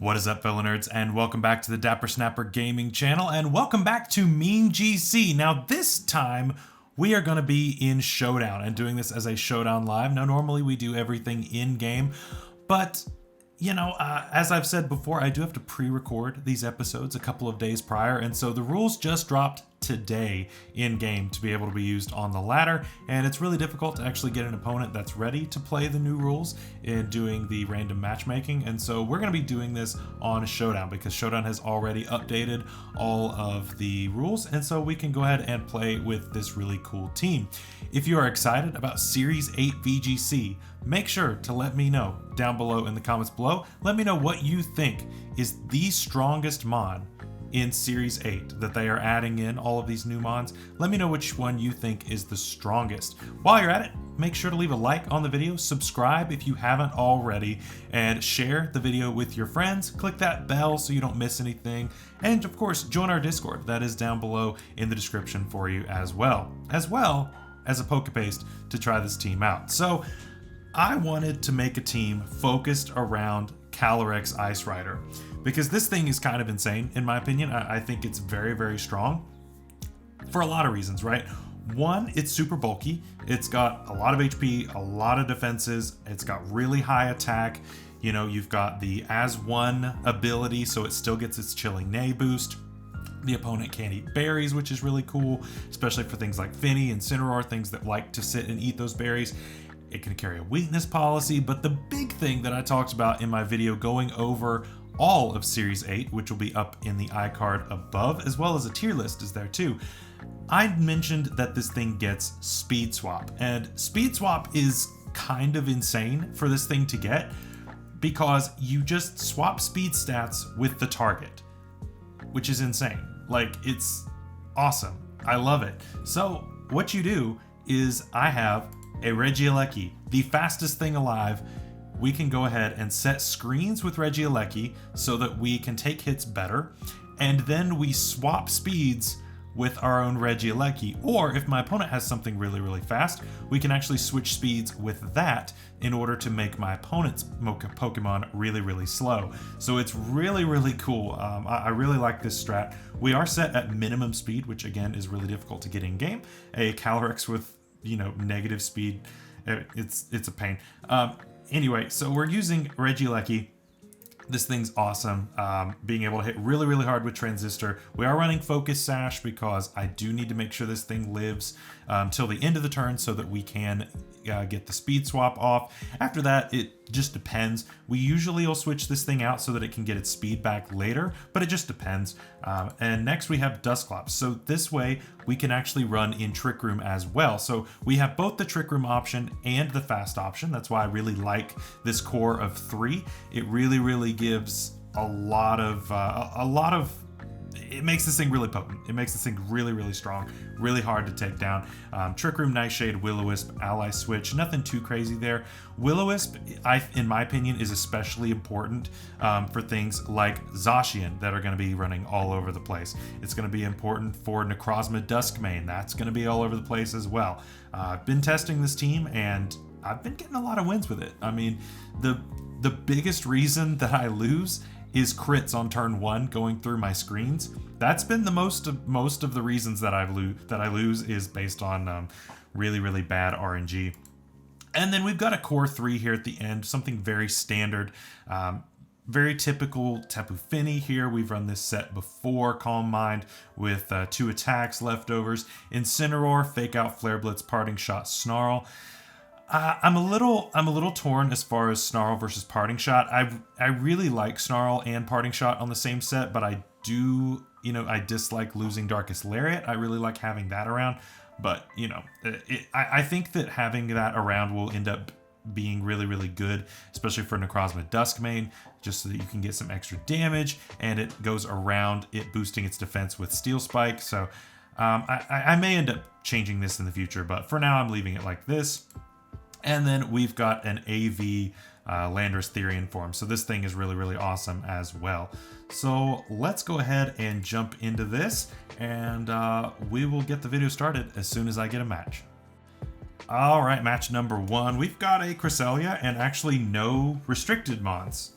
What is up, fellow nerds, and welcome back to the Dapper Snapper Gaming channel, and welcome back to MemeGC. Now, this time, we are going to be in Showdown, and doing this as a Showdown live. Now, normally we do everything in-game, but, you know, as I've said before, I do have to pre-record these episodes a couple of days prior, and so the rules just dropped today in-game to be able to be used on the ladder, and it's really difficult to actually get an opponent that's ready to play the new rules in doing the random matchmaking. And so we're going to be doing this on Showdown because Showdown has already updated all of the rules, and so we can go ahead and play with this really cool team. If you are excited about Series 8 VGC, make sure to let me know down below in the comments below. Let me know what you think is the strongest mon in Series 8 that they are adding in all of these new mons. Let me know which one you think is the strongest. While you're at it, make sure to leave a like on the video, subscribe if you haven't already, and share the video with your friends. Click that bell so you don't miss anything. And of course, join our Discord. That is down below in the description for you as well as a Pokepaste to try this team out. So I wanted to make a team focused around Calyrex-Ice Rider, because this thing is kind of insane in my opinion. I think it's very, very strong for a lot of reasons, right? One, it's super bulky. It's got a lot of HP, a lot of defenses. It's got really high attack. You know, you've got the as one ability, so it still gets its Chilling Neigh boost. The opponent can't eat berries, which is really cool, especially for things like Finny and Incineroar, things that like to sit and eat those berries. It can carry a weakness policy, but the big thing that I talked about in my video going over all of Series 8, which will be up in the iCard above, as well as a tier list is there too. I mentioned that this thing gets Speed Swap, and Speed Swap is kind of insane for this thing to get because you just swap speed stats with the target, which is insane. Like, it's awesome. I love it. So what you do is I have a Regieleki, the fastest thing alive. We can go ahead and set screens with Regieleki so that we can take hits better, and then we swap speeds with our own Regieleki. Or if my opponent has something really, really fast, we can actually switch speeds with that in order to make my opponent's Pokemon really, really slow. So it's really, really cool. I really like this strat. We are set at minimum speed, which again is really difficult to get in game. A Calyrex with, you know, negative speed, it's a pain. Anyway, so we're using Regieleki. This thing's awesome. Being able to hit really, really hard with Transistor. We are running Focus Sash because I do need to make sure this thing lives till the end of the turn so that we can get the speed swap off. After that, it just depends. We usually will switch this thing out so that it can get its speed back later, but it just depends. And next we have Dusclops. So this way we can actually run in Trick Room as well. So we have both the Trick Room option and the fast option. That's why I really like this core of 3. It really, really gives a lot of it makes this thing really potent. It makes this thing really, really strong, really hard to take down. Trick Room, Nightshade, Will-O-Wisp, Ally Switch, nothing too crazy there. Will-O-Wisp, in my opinion, is especially important for things like Zashian that are going to be running all over the place. It's going to be important for Necrozma Duskmane. That's going to be all over the place as well. I've been testing this team and I've been getting a lot of wins with it. I mean, the biggest reason that I lose is crits on turn 1 going through my screens. That's been the most of the reasons that I lose is based on really, really bad RNG. And then we've got a core 3 here at the end, something very standard, very typical Tapu Fini here. We've run this set before, Calm Mind with 2 attacks, leftovers, Incineroar, Fake Out, Flare Blitz, Parting Shot, Snarl. I'm a little torn as far as Snarl versus Parting Shot. I really like Snarl and Parting Shot on the same set, but I do, you know, I dislike losing Darkest Lariat. I really like having that around, but you know, I think that having that around will end up being really, really good, especially for Necrozma Duskmane, just so that you can get some extra damage, and it goes around it boosting its defense with Steel Spike. So I may end up changing this in the future, but for now I'm leaving it like this. And then we've got an AV Landorus Therian form. So this thing is really, really awesome as well. So let's go ahead and jump into this, and we will get the video started as soon as I get a match. All right, match number 1. We've got a Cresselia and actually no restricted mons.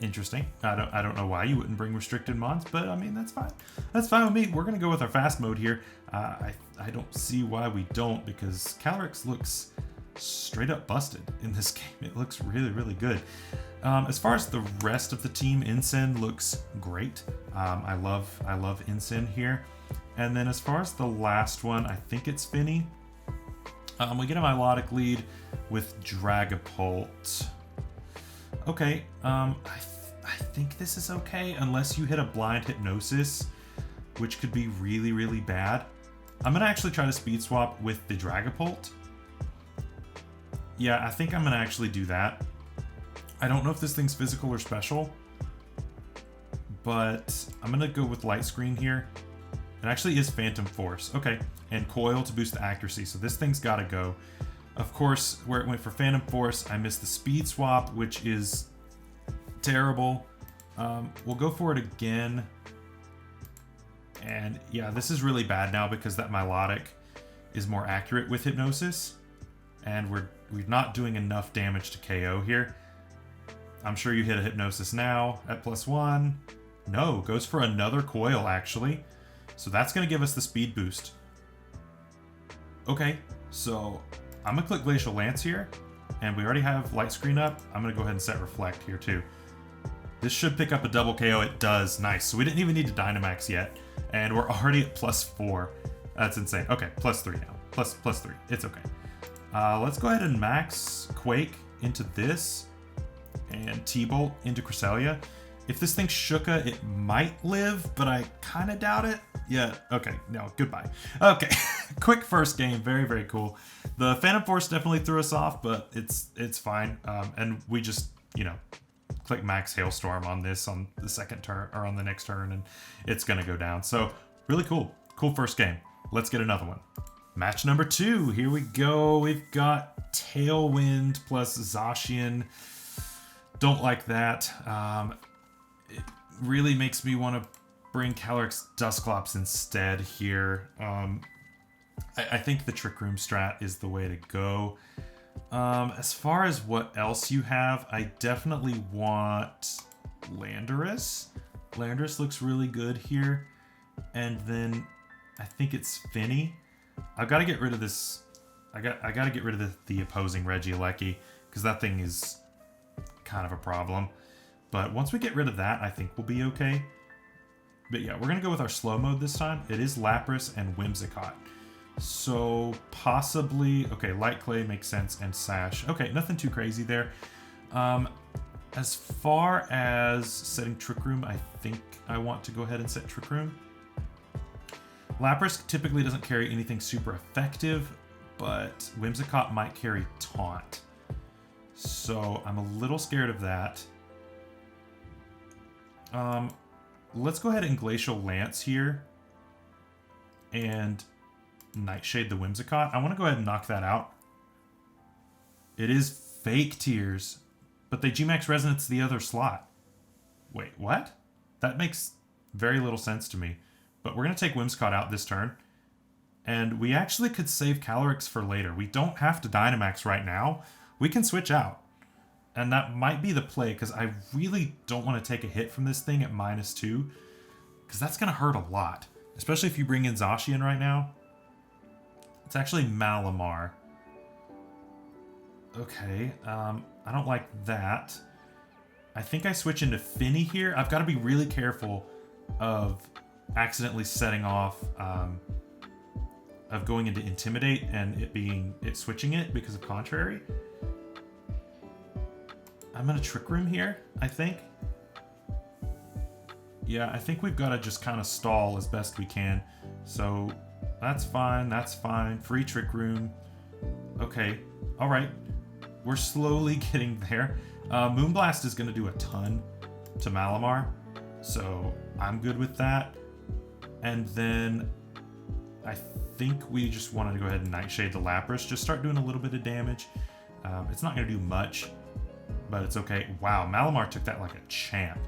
Interesting. I don't know why you wouldn't bring restricted mons, but I mean, that's fine. That's fine with me. We're going to go with our fast mode here. I don't see why we don't, because Calyrex looks straight up busted in this game. It looks really, really good. As far as the rest of the team, Ensign looks great. I love Ensign here. And then as far as the last one, I think it's Finny. We get a Milotic lead with Dragapult. Okay, I think this is okay, unless you hit a blind Hypnosis, which could be really, really bad. I'm going to actually try to speed swap with the Dragapult. Yeah, I think I'm going to actually do that. I don't know if this thing's physical or special, but I'm going to go with Light Screen here. It actually is Phantom Force. Okay, and Coil to boost the accuracy, so this thing's got to go. Of course, where it went for Phantom Force, I missed the speed swap, which is terrible. We'll go for it again. And yeah, this is really bad now because that Milotic is more accurate with Hypnosis. And we're not doing enough damage to KO here. I'm sure you hit a Hypnosis now at +1. No, goes for another Coil actually. So that's going to give us the speed boost. Okay, so I'm going to click Glacial Lance here, and we already have Light Screen up. I'm going to go ahead and set Reflect here too. This should pick up a double KO. It does. Nice. So we didn't even need to Dynamax yet, and we're already at +4. That's insane. Okay, +3 now. +3. It's okay. Let's go ahead and max Quake into this, and T-Bolt into Cresselia. If this thing's Shuka, it might live, but I kind of doubt it. Yeah, okay, no, goodbye. Okay, quick first game, very, very cool. The Phantom Force definitely threw us off, but it's fine. And we just, you know, click Max Hailstorm on this on the second turn, or on the next turn, and it's gonna go down. So, really cool. Cool first game. Let's get another one. Match number 2, here we go. We've got Tailwind plus Zashian. Don't like that. It really makes me want to bring Calyrex Dusclops instead here. I think the Trick Room strat is the way to go. As far as what else you have, I definitely want Landorus. Landorus looks really good here. And then I think it's Finny. I've got to get rid of this. I got to get rid of the opposing Regieleki, because that thing is kind of a problem. But once we get rid of that, I think we'll be okay. But yeah, we're going to go with our slow mode this time. It is Lapras and Whimsicott. So possibly, okay, Light Clay makes sense, and Sash. Okay, nothing too crazy there. As far as setting Trick Room, I think I want to go ahead and set Trick Room. Lapras typically doesn't carry anything super effective, but Whimsicott might carry Taunt. So I'm a little scared of that. Let's go ahead and Glacial Lance here and Nightshade the Whimsicott. I want to go ahead and knock that out. It is Fake Tears, but they Gmax Resonance the other slot. Wait, what? That makes very little sense to me. But we're going to take Whimsicott out this turn. And we actually could save Calyrex for later. We don't have to Dynamax right now. We can switch out. And that might be the play, because I really don't want to take a hit from this thing at -2. Because that's going to hurt a lot. Especially if you bring in Zashian right now. It's actually Malamar. Okay, I don't like that. I think I switch into Finny here. I've got to be really careful of accidentally setting off, of going into Intimidate and it switching it because of Contrary. I'm gonna Trick Room here, I think. Yeah, I think we've got to just kind of stall as best we can. So that's fine, that's fine. Free Trick Room. Okay, all right. We're slowly getting there. Moonblast is gonna do a ton to Malamar, so I'm good with that. And then I think we just wanted to go ahead and Nightshade the Lapras. Just start doing a little bit of damage. It's not going to do much, but it's okay. Wow, Malamar took that like a champ.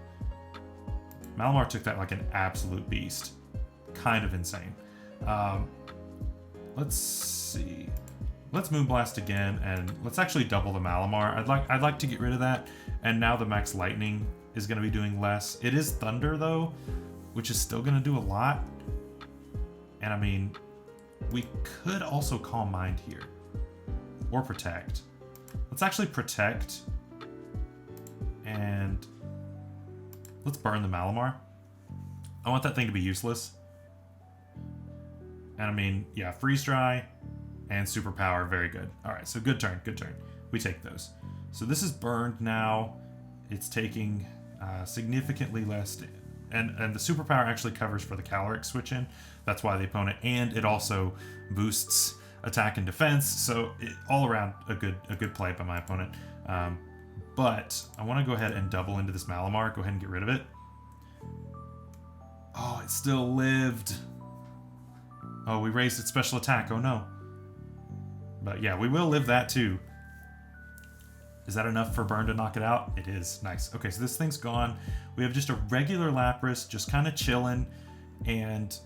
Malamar took that like an absolute beast. Kind of insane. Let's see. Let's Moonblast again, and let's actually double the Malamar. I'd like to get rid of that. And now the Max Lightning is going to be doing less. It is Thunder, though, which is still going to do a lot. And I mean, we could also Calm Mind here. Or Protect. Let's actually Protect. And let's burn the Malamar. I want that thing to be useless. And I mean, yeah, Freeze Dry and Superpower, very good. All right, so good turn, good turn. We take those. So this is burned now. It's taking significantly less. And the Superpower actually covers for the Calyrex switch in. That's why the opponent, and it also boosts attack and defense. So all around a good play by my opponent. But I want to go ahead and double into this Malamar. Go ahead and get rid of it. Oh, it still lived. Oh, we raised its special attack. Oh no. But yeah, we will live that too. Is that enough for Burn to knock it out? It is. Nice. Okay, so this thing's gone. We have just a regular Lapras, just kind of chilling, and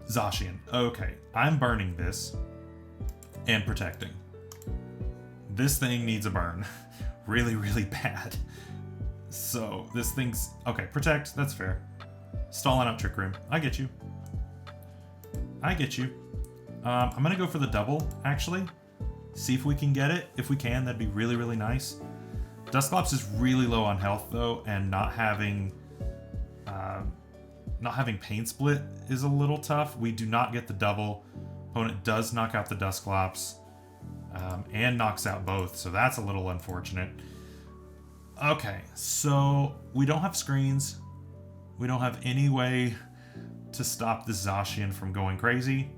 Zashian. Okay, I'm burning this and protecting. This thing needs a burn. Really, really bad. So this thing's... Okay, protect. That's fair. Stalling out Trick Room. I get you. I get you. I'm going to go for the double, actually. See if we can get it. If we can, that'd be really, really nice. Dusclops is really low on health, though, and not having Pain Split is a little tough. We do not get the double. Opponent does knock out the Dusclops. And knocks out both, so that's a little unfortunate. Okay, so we don't have screens. We don't have any way to stop this Zashian from going crazy.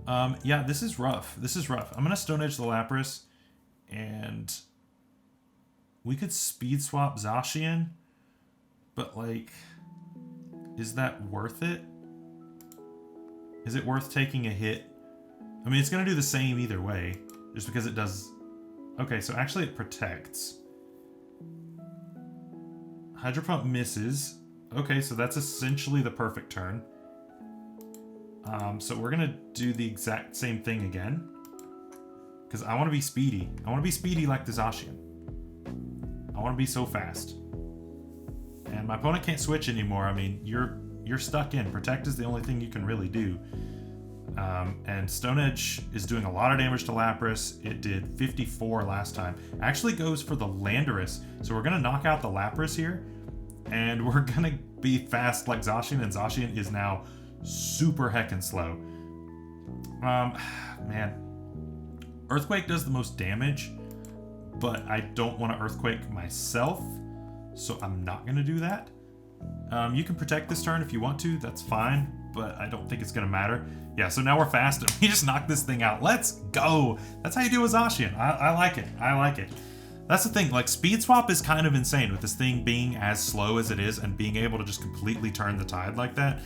Yeah, this is rough. This is rough. I'm going to Stone Edge the Lapras, and we could Speed Swap Zashian, but, like, is that worth it? Is it worth taking a hit? I mean, it's going to do the same either way, just because it does... Okay, so actually it protects. Hydro Pump misses. Okay, so that's essentially the perfect turn. So we're going to do the exact same thing again. Because I want to be speedy. I want to be speedy like the Zashian. I want to be so fast. And my opponent can't switch anymore. I mean, you're stuck in. Protect is the only thing you can really do. And Stone Edge is doing a lot of damage to Lapras. It did 54 last time. Actually goes for the Landorus. So we're going to knock out the Lapras here. And we're going to be fast like Zashian. And Zashian is now super heckin' slow. Man. Earthquake does the most damage. But I don't want to Earthquake myself. So I'm not going to do that. You can protect this turn if you want to. That's fine. But I don't think it's going to matter. Yeah, so now we're fast. We just knocked this thing out. Let's go. That's how you do a Zashian. I like it. I like it. That's the thing. Like, Speed Swap is kind of insane with this thing being as slow as it is and being able to just completely turn the tide like that.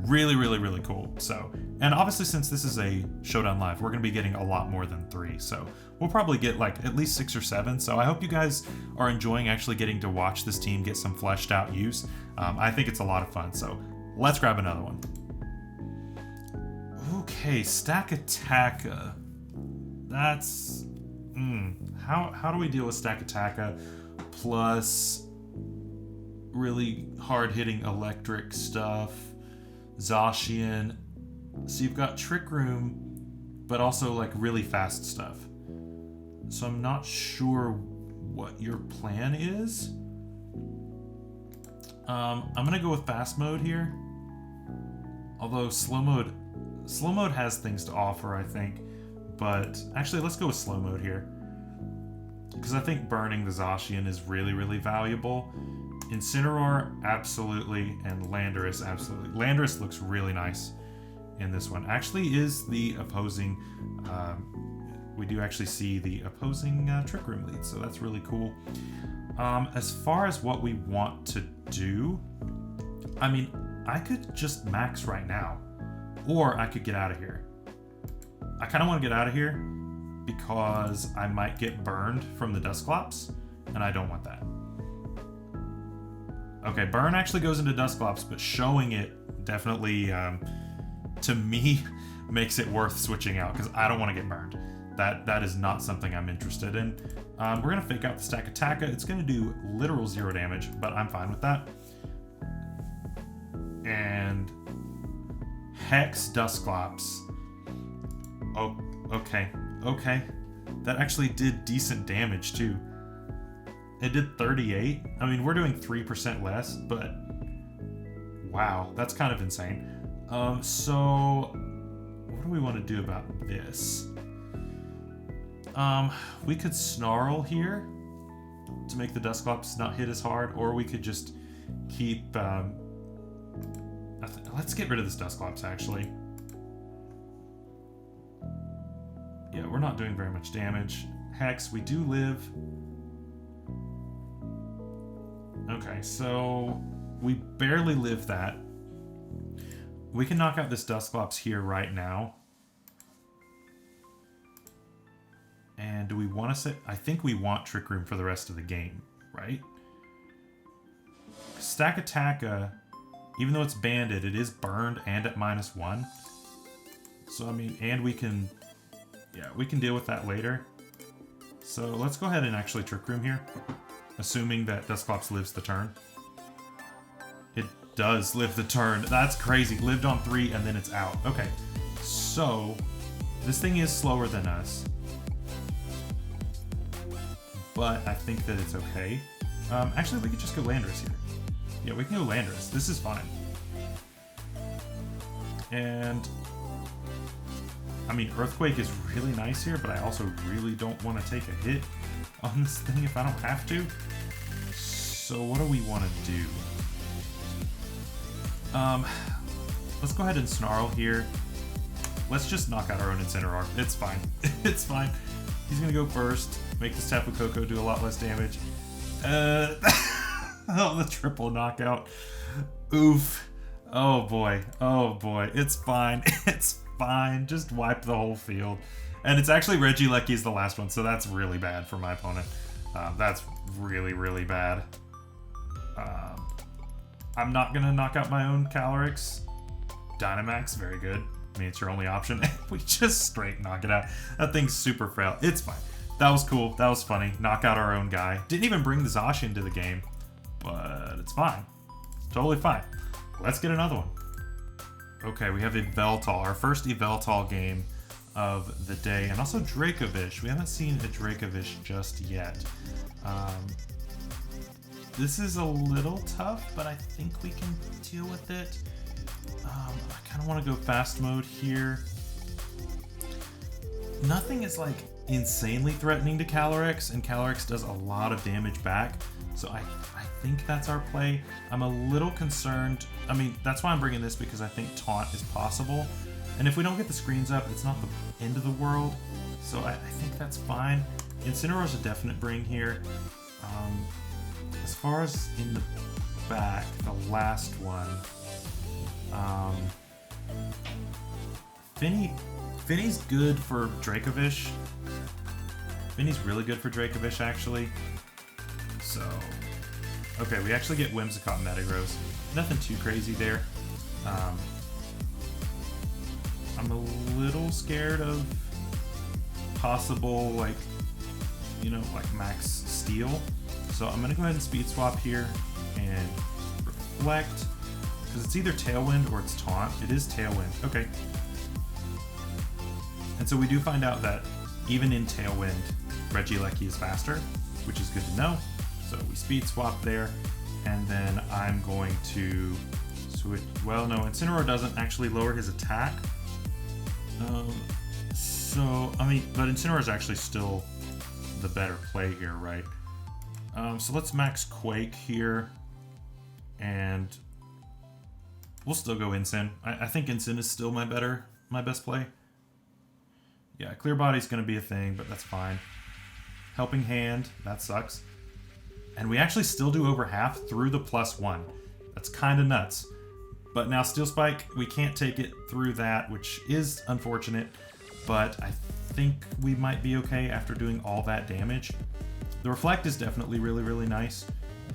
Really, really, really cool. So, and obviously since this is a Showdown Live, we're going to be getting a lot more than 3. So we'll probably get like at least 6 or 7. So I hope you guys are enjoying actually getting to watch this team get some fleshed out use. I think it's a lot of fun. So let's grab another one. Okay, Stack Attacka. That's... How do we deal with Stack Attacka plus really hard-hitting electric stuff? Zashian. So you've got Trick Room, but also like really fast stuff. So I'm not sure what your plan is. I'm gonna go with fast mode here. Although slow mode has things to offer, I think. But actually, let's go with slow mode here. Because I think burning the Zashian is really, really valuable. Incineroar, absolutely. And Landorus, absolutely. Landorus looks really nice in this one. Actually is the opposing... we do actually see the opposing Trick Room lead. So that's really cool. As far as what we want to do... I mean, I could just max right now. Or I could get out of here. I kind of want to get out of here because I might get burned from the Dusclops, and I don't want that. Okay, burn actually goes into Dusclops, but showing it definitely, to me, makes it worth switching out because I don't want to get burned. That is not something I'm interested in. We're going to fake out the Stakataka. It's going to do literal 0 damage, but I'm fine with that. And Hex Dusclops. Oh, okay. Okay. That actually did decent damage, too. It did 38. I mean, we're doing 3% less, but wow, that's kind of insane. So what do we want to do about this? We could Snarl here to make the Dusclops not hit as hard, or we could just keep... let's get rid of this Dusclops, actually. Yeah, we're not doing very much damage. Hex, we do live. Okay, so we barely live that. We can knock out this Dusclops here right now. And do we want to sit? I think we want Trick Room for the rest of the game, right? Stakataka, even though it's banded, it is burned and at -1. So, I mean, and we can... Yeah, we can deal with that later. So let's go ahead and actually Trick Room here. Assuming that Dusclops lives the turn. It does live the turn. That's crazy. Lived on 3 and then it's out. Okay. So, this thing is slower than us. But I think that it's okay. Actually, we could just go Landorus here. Yeah, we can go Landorus. This is fine. And... I mean, Earthquake is really nice here, but I also really don't want to take a hit on this thing if I don't have to. So what do we want to do? Let's go ahead and Snarl here. Let's just knock out our own Incineroar. It's fine. It's fine. He's going to go first. Make this Tapu Koko do a lot less damage. Oh, the triple knockout. Oof. Oh boy. Oh boy. It's fine. It's fine. Just wipe the whole field. And it's actually Regieleki is the last one, so that's really bad for my opponent. That's really, really bad. I'm not going to knock out my own Calyrex. Dynamax, very good. I mean, it's your only option. We just straight knock it out. That thing's super frail. It's fine. That was cool. That was funny. Knock out our own guy. Didn't even bring the Zashian to the game, but it's fine. It's totally fine. Let's get another one. Okay, we have Yveltal, our first Yveltal game of the day, and also Dracovish. We haven't seen a Dracovish just yet. This is a little tough, but I think we can deal with it. I kind of want to go fast mode here. Nothing is like insanely threatening to Calyrex, and Calyrex does a lot of damage back, so I think that's our play. I'm a little concerned. I mean, that's why I'm bringing this, because I think Taunt is possible, and if we don't get the screens up, it's not the end of the world, so I think that's fine. Incineroar's a definite bring here. As far as in the back, the last one, Finny's good for Dracovish. Finny's really good for Dracovish, actually. So, okay, we actually get Whimsicott Metagross. Nothing too crazy there. I'm a little scared of possible, like, you know, like max steal. So I'm gonna go ahead and speed swap here and reflect, because it's either Tailwind or it's Taunt. It is Tailwind. Okay. And so we do find out that even in Tailwind, Regieleki is faster, which is good to know. So we speed swap there, and then I'm going to switch. Well, no, Incineroar doesn't actually lower his attack. So, I mean, but Incineroar is actually still the better play here, right? So let's max Quake here, and we'll still go Incin. I think Incin is still my best play. Yeah, Clear Body's going to be a thing, but that's fine. Helping Hand, that sucks. And we actually still do over half through the +1. That's kind of nuts. But now Steel Spike, we can't take it through that, which is unfortunate, but I think we might be okay after doing all that damage. The Reflect is definitely really, really nice.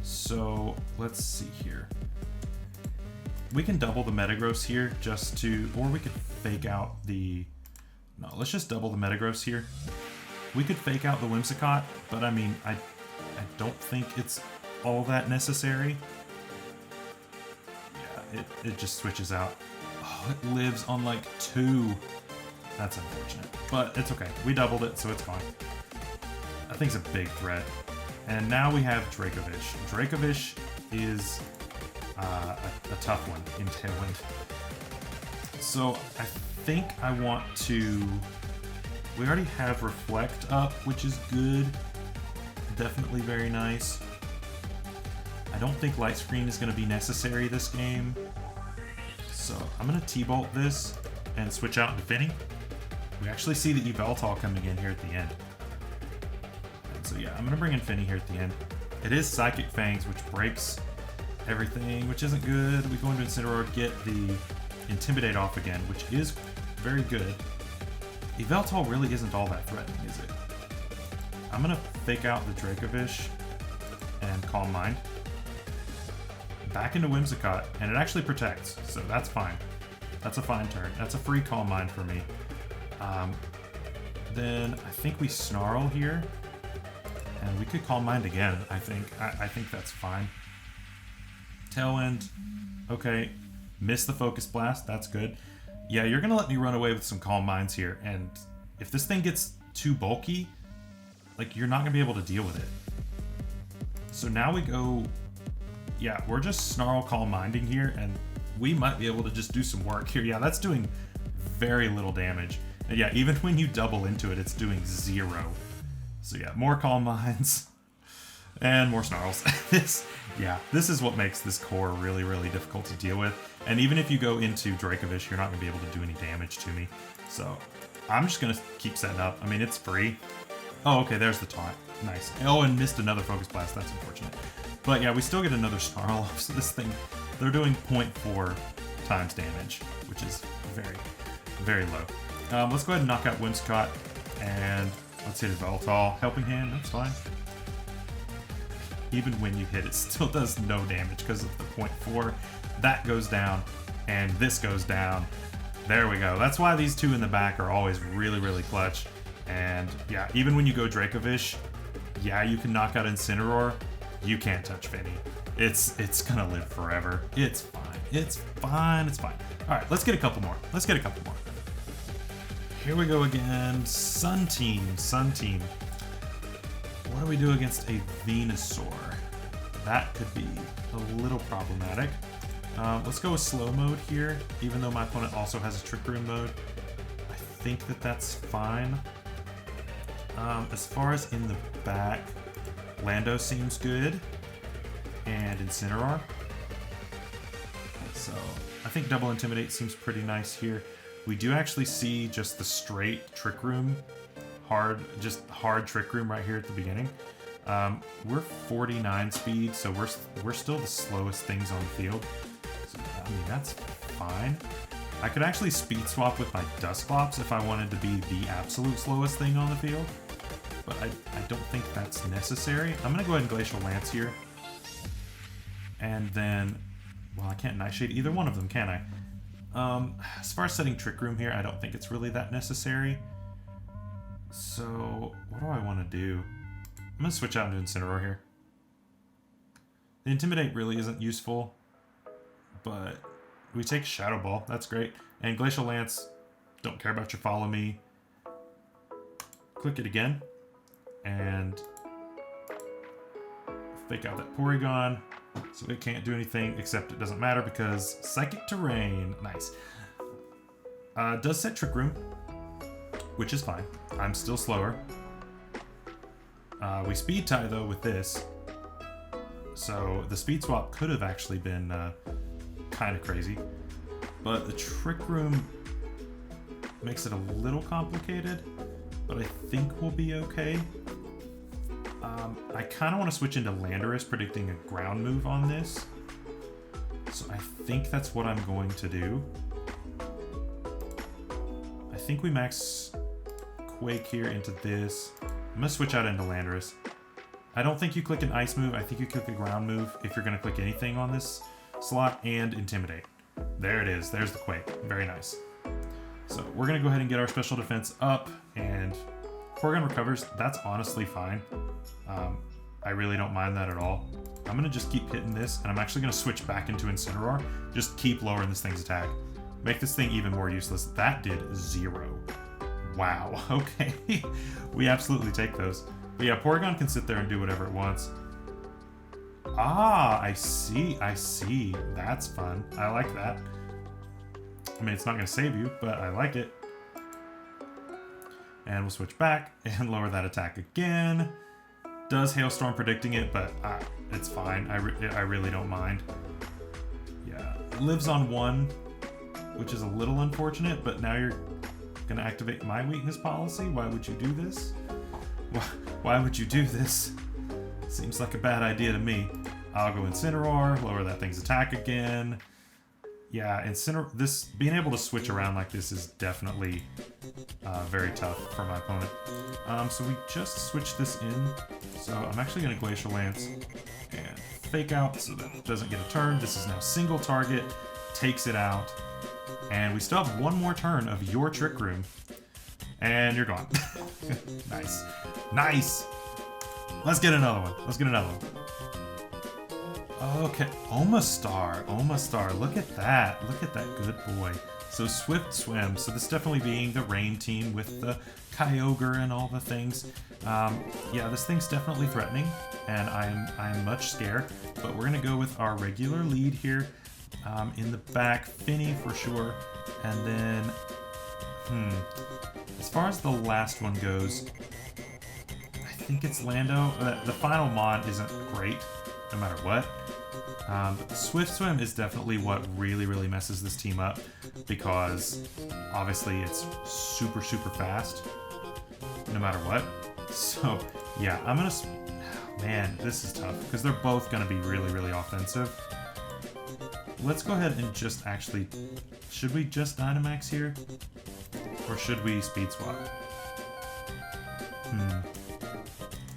So let's see here. We can double the Metagross here just to, or we could fake out the, No, let's just double the Metagross here. We could fake out the Whimsicott, but I mean, I don't think it's all that necessary. Yeah, it just switches out. Oh, it lives on like 2. That's unfortunate, but it's okay. We doubled it, so it's fine. I think it's a big threat. And now we have Dracovish. Dracovish is a tough one in Tailwind. So I think I want to... We already have Reflect up, which is good. Definitely very nice. I don't think Light Screen is going to be necessary this game. So I'm going to T-Bolt this and switch out into Finny. We actually see the Yveltal coming in here at the end. And so yeah, I'm going to bring in Finny here at the end. It is Psychic Fangs, which breaks everything, which isn't good. We go into Incineroar, get the Intimidate off again, which is very good. Yveltal really isn't all that threatening, is it? I'm going to fake out the Dracovish and Calm Mind. Back into Whimsicott, and it actually protects, so that's fine. That's a fine turn. That's a free Calm Mind for me. Then I think we Snarl here, and we could Calm Mind again, I think. I think that's fine. Tailwind, okay. Miss the Focus Blast, that's good. Yeah, you're going to let me run away with some Calm Minds here, and if this thing gets too bulky, like, you're not going to be able to deal with it. So now we go... Yeah, we're just Snarl Calm Minding here, and we might be able to just do some work here. Yeah, that's doing very little damage. And yeah, even when you double into it, it's doing 0. So yeah, more Calm Minds and more Snarls. this is what makes this core really, really difficult to deal with. And even if you go into Dracovish, you're not going to be able to do any damage to me. So I'm just going to keep setting up. I mean, it's free. Oh, okay, there's the taunt. Nice. Oh, and missed another Focus Blast. That's unfortunate. But yeah, we still get another Snarl off. So this thing, they're doing 0.4 times damage, which is very, very low. Let's go ahead and knock out Whimsicott, and let's hit Yveltal. Helping Hand, that's fine. Even when you hit, it still does no damage because of the 0.4. That goes down, and this goes down. There we go. That's why these two in the back are always really, really clutch. And yeah, even when you go Dracovish, yeah, you can knock out Incineroar. You can't touch Finny. It's gonna live forever. It's fine. It's fine. It's fine. All right, let's get a couple more. Let's get a couple more. Here we go again. Sun Team. Sun Team. What do we do against a Venusaur? That could be a little problematic. Let's go with slow mode here, even though my opponent also has a Trick Room mode. I think that that's fine. As far as in the back, Lando seems good, and Incineroar. So I think double Intimidate seems pretty nice here. We do actually see just the straight Trick Room, hard Trick Room right here at the beginning. We're 49 speed, so we're still the slowest things on the field. So, I mean, that's fine. I could actually speed swap with my Dusclops if I wanted to be the absolute slowest thing on the field, but I don't think that's necessary. I'm going to go ahead and Glacial Lance here. And then, well, I can't Nightshade either one of them, can I? As far as setting Trick Room here, I don't think it's really that necessary. So, what do I want to do? I'm going to switch out into Incineroar here. The Intimidate really isn't useful, but we take Shadow Ball. That's great. And Glacial Lance, don't care about your Follow Me. Click it again. And fake out that Porygon. So it can't do anything, except it doesn't matter because Psychic Terrain. Nice. Does set Trick Room, which is fine. I'm still slower. We Speed Tie, though, with this. So the Speed Swap could have actually been kind of crazy. But the Trick Room makes it a little complicated, but I think we'll be okay. I kind of want to switch into Landorus, predicting a ground move on this. So I think that's what I'm going to do. I think we max Quake here into this. I'm going to switch out into Landorus. I don't think you click an Ice move. I think you click a ground move if you're going to click anything on this slot, and Intimidate. There it is. There's the Quake. Very nice. So we're going to go ahead and get our special defense up, and Porygon recovers. That's honestly fine. I really don't mind that at all. I'm going to just keep hitting this, and I'm actually going to switch back into Incineroar. Just keep lowering this thing's attack. Make this thing even more useless. That did 0. Wow, okay. We absolutely take those. But yeah, Porygon can sit there and do whatever it wants. Ah, I see. That's fun. I like that. I mean, it's not going to save you, but I like it. And we'll switch back and lower that attack again. Does Hailstorm predicting it, but it's fine. I really don't mind. Yeah, it lives on 1, which is a little unfortunate, but now you're going to activate my weakness policy? Why would you do this? Why would you do this? Seems like a bad idea to me. I'll go Incineroar, lower that thing's attack again. Yeah, being able to switch around like this is definitely very tough for my opponent. So we just switched this in. So I'm actually going to Glacial Lance and Fake Out so that it doesn't get a turn. This is now single target, takes it out. And we still have one more turn of your Trick Room. And you're gone. Nice. Nice! Let's get another one. Okay, Omastar. Look at that good boy. So Swift Swim. So this definitely being the rain team with the Kyogre and all the things. Yeah, this thing's definitely threatening, and I'm much scared. But we're gonna go with our regular lead here. In the back, Finny for sure, and then as far as the last one goes, I think it's Lando. The final mod isn't great, no matter what. But Swift Swim is definitely what really messes this team up, because obviously it's super fast, no matter what. So yeah, man, this is tough, because they're both gonna be really offensive. Let's go ahead and just actually, should we just Dynamax here? Or should we Speed Swap?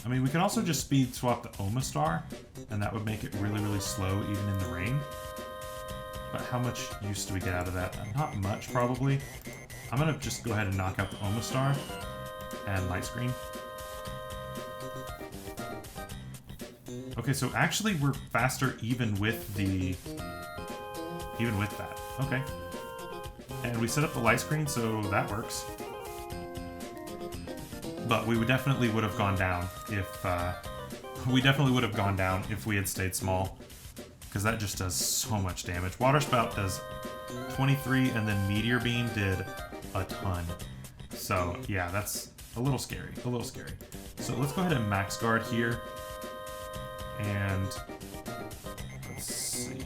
I mean, we could also just Speed Swap the Omastar, and that would make it really slow even in the rain. But how much use do we get out of that? Not much, probably. I'm gonna just go ahead and knock out the Omastar and Light Screen. Okay, so actually we're faster even with that. Okay. And we set up the Light Screen, so that works. But we would definitely have gone down if we had stayed small, because that just does so much damage. Water Spout does 23, and then Meteor Beam did a ton. So yeah, that's a little scary. So let's go ahead and Max Guard here, and let's see.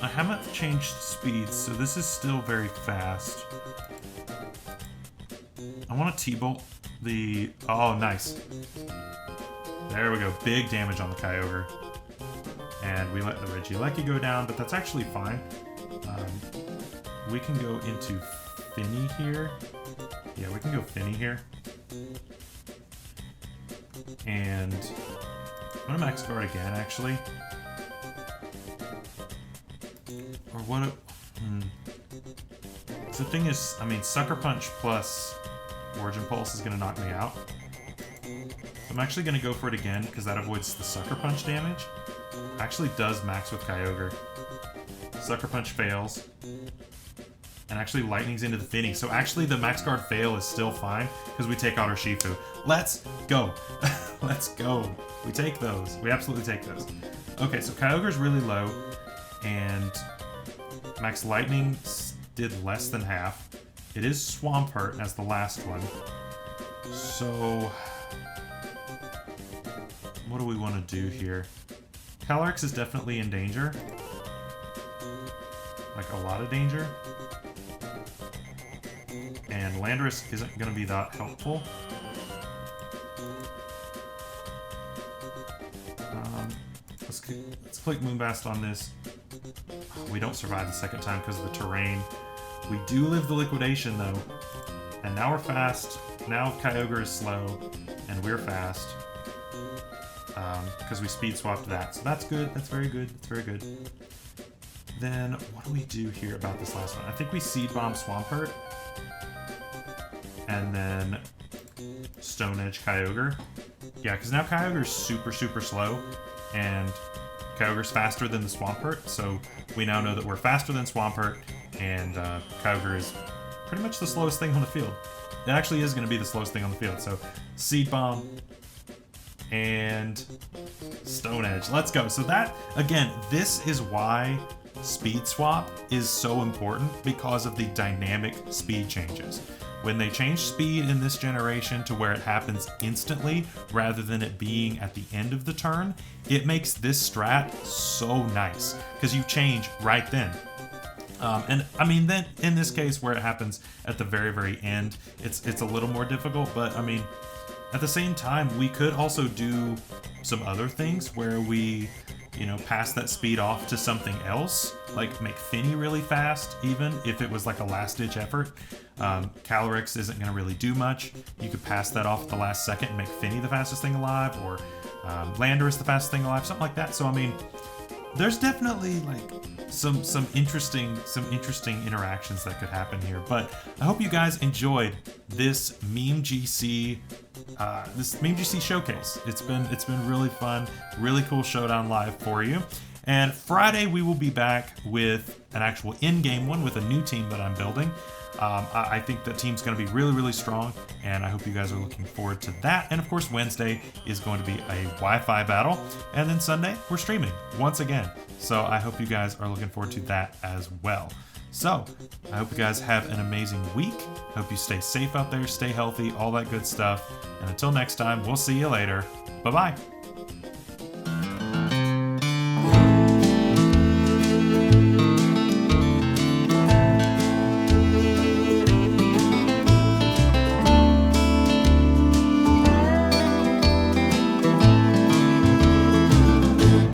I haven't changed speeds, so this is still very fast. I want to T-Bolt the... Oh, nice. There we go. Big damage on the Kyogre. And we let the Regieleki go down, but that's actually fine. We can go into Finny here. Yeah, we can go Finny here. And I'm going to Max Guard again, actually. Or what? The thing is, I mean, Sucker Punch plus Origin Pulse is going to knock me out. I'm actually going to go for it again, because that avoids the Sucker Punch damage. Actually does max with Kyogre. Sucker Punch fails. And actually Lightning's into the Finny. So actually the Max Guard fail is still fine, because we take out our Shifu. Let's go! Let's go! We take those. We absolutely take those. Okay, so Kyogre's really low, and Max Lightning did less than half. It is Swampert as the last one. So what do we want to do here? Calyrex is definitely in danger. Like a lot of danger. And Landorus isn't going to be that helpful. Let's click Moonblast on this. We don't survive the second time because of the terrain. We do live the liquidation though. And now we're fast. Now Kyogre is slow. And we're fast. Because we speed swapped that. So that's good. That's very good. That's very good. Then what do we do here about this last one? I think we Seed Bomb Swampert. And then Stone Edge Kyogre. Yeah, because now Kyogre's super, super slow. And Kyogre's faster than the Swampert. So we now know that we're faster than Swampert. And Kyogre is pretty much the slowest thing on the field. It actually is going to be the slowest thing on the field. So Seed Bomb and Stone Edge. Let's go. So that, again, this is why Speed Swap is so important, because of the dynamic speed changes. When they change speed in this generation to where it happens instantly rather than it being at the end of the turn, it makes this strat so nice because you change right then. And I mean, then in this case where it happens at the very, very end, it's a little more difficult, but I mean, at the same time, we could also do some other things where we, you know, pass that speed off to something else, like make Finny really fast, even if it was like a last-ditch effort. Calyrex isn't going to really do much. You could pass that off at the last second and make Finny the fastest thing alive, or Landorus the fastest thing alive, something like that. So I mean, there's definitely like some interesting interactions that could happen here. But I hope you guys enjoyed this MemeGC showcase. It's been really fun, really cool showdown live for you. And Friday we will be back with an actual in-game one with a new team that I'm building. I think that team's going to be really, really strong, and I hope you guys are looking forward to that. And of course, Wednesday is going to be a Wi-Fi battle, and then Sunday we're streaming once again. So I hope you guys are looking forward to that as well. So I hope you guys have an amazing week. Hope you stay safe out there, stay healthy, all that good stuff. And until next time, we'll see you later. Bye-bye.